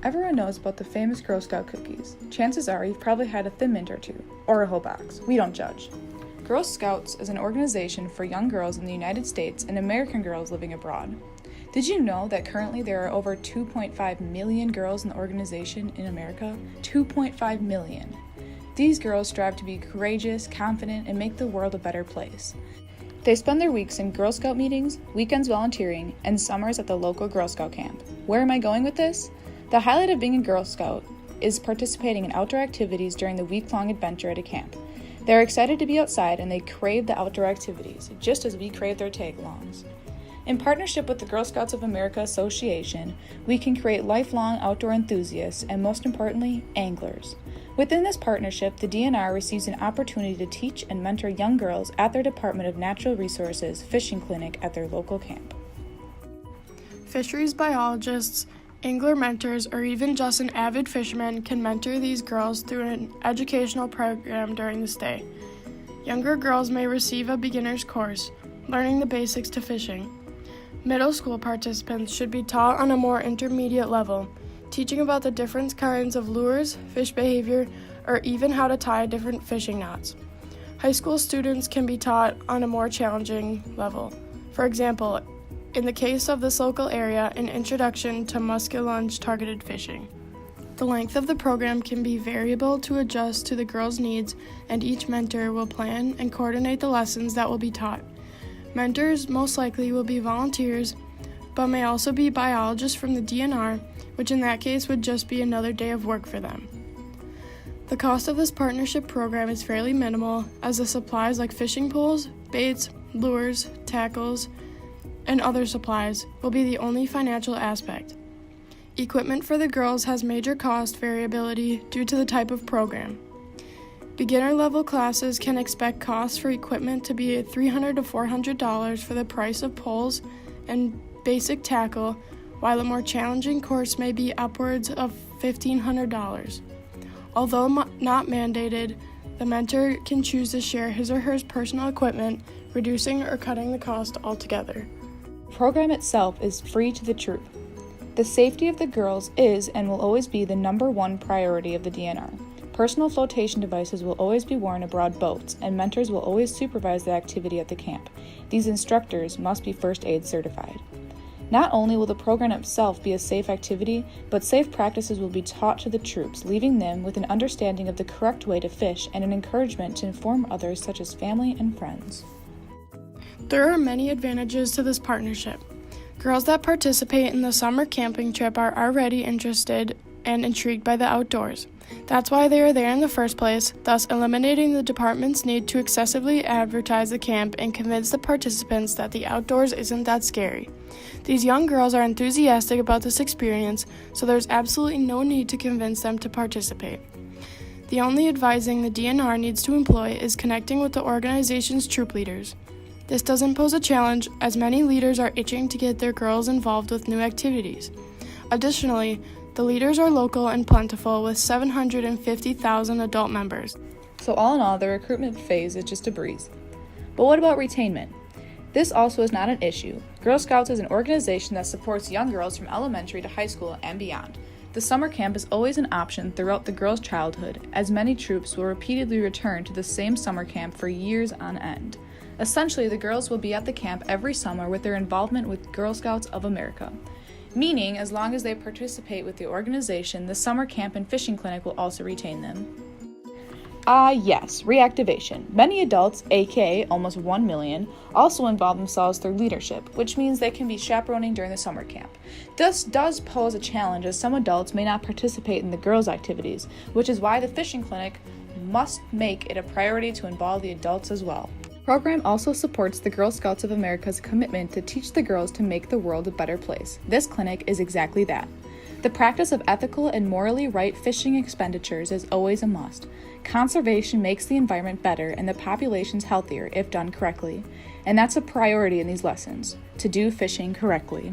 Everyone knows about the famous Girl Scout cookies. Chances are you've probably had a Thin Mint or two, or a whole box. We don't judge. Girl Scouts is an organization for young girls in the United States and American girls living abroad. Did you know that currently there are over 2.5 million girls in the organization in America? 2.5 million. These girls strive to be courageous, confident, and make the world a better place. They spend their weeks in Girl Scout meetings, weekends volunteering, and summers at the local Girl Scout camp. Where am I going with this? The highlight of being a Girl Scout is participating in outdoor activities during the week-long adventure at a camp. They're excited to be outside and they crave the outdoor activities, just as we crave their tag-alongs. In partnership with the Girl Scouts of America Association, we can create lifelong outdoor enthusiasts and, most importantly, anglers. Within this partnership, the DNR receives an opportunity to teach and mentor young girls at their Department of Natural Resources fishing clinic at their local camp. Fisheries biologists, angler mentors, or even just an avid fisherman can mentor these girls through an educational program during the stay. Younger girls may receive a beginner's course, learning the basics to fishing. Middle school participants should be taught on a more intermediate level, teaching about the different kinds of lures, fish behavior, or even how to tie different fishing knots. High school students can be taught on a more challenging level. For example, in the case of this local area, an introduction to muskellunge targeted fishing. The length of the program can be variable to adjust to the girls' needs, and each mentor will plan and coordinate the lessons that will be taught. Mentors most likely will be volunteers, but may also be biologists from the DNR, which in that case would just be another day of work for them. The cost of this partnership program is fairly minimal, as the supplies like fishing poles, baits, lures, tackles, and other supplies will be the only financial aspect. Equipment for the girls has major cost variability due to the type of program. Beginner-level classes can expect costs for equipment to be $300 to $400 for the price of poles and basic tackle, while a more challenging course may be upwards of $1,500. Although not mandated, the mentor can choose to share his or her personal equipment, reducing or cutting the cost altogether. The program itself is free to the troop. The safety of the girls is and will always be the number one priority of the DNR. Personal flotation devices will always be worn aboard boats, and mentors will always supervise the activity at the camp. These instructors must be first aid certified. Not only will the program itself be a safe activity, but safe practices will be taught to the troops, leaving them with an understanding of the correct way to fish and an encouragement to inform others such as family and friends. There are many advantages to this partnership. Girls that participate in the summer camping trip are already interested and intrigued by the outdoors. That's why they are there in the first place, thus eliminating the department's need to excessively advertise the camp and convince the participants that the outdoors isn't that scary. These young girls are enthusiastic about this experience, so there's absolutely no need to convince them to participate. The only advising the DNR needs to employ is connecting with the organization's troop leaders. This doesn't pose a challenge, as many leaders are itching to get their girls involved with new activities. Additionally, the leaders are local and plentiful, with 750,000 adult members. So all in all, the recruitment phase is just a breeze. But what about retainment? This also is not an issue. Girl Scouts is an organization that supports young girls from elementary to high school and beyond. The summer camp is always an option throughout the girls' childhood, as many troops will repeatedly return to the same summer camp for years on end. Essentially, the girls will be at the camp every summer with their involvement with Girl Scouts of America. Meaning, as long as they participate with the organization, the summer camp and fishing clinic will also retain them. Yes, reactivation. Many adults, aka almost 1 million, also involve themselves through leadership, which means they can be chaperoning during the summer camp. This does pose a challenge, as some adults may not participate in the girls' activities, which is why the fishing clinic must make it a priority to involve the adults as well. The program also supports the Girl Scouts of America's commitment to teach the girls to make the world a better place. This clinic is exactly that. The practice of ethical and morally right fishing expenditures is always a must. Conservation makes the environment better and the populations healthier if done correctly. And that's a priority in these lessons, to do fishing correctly.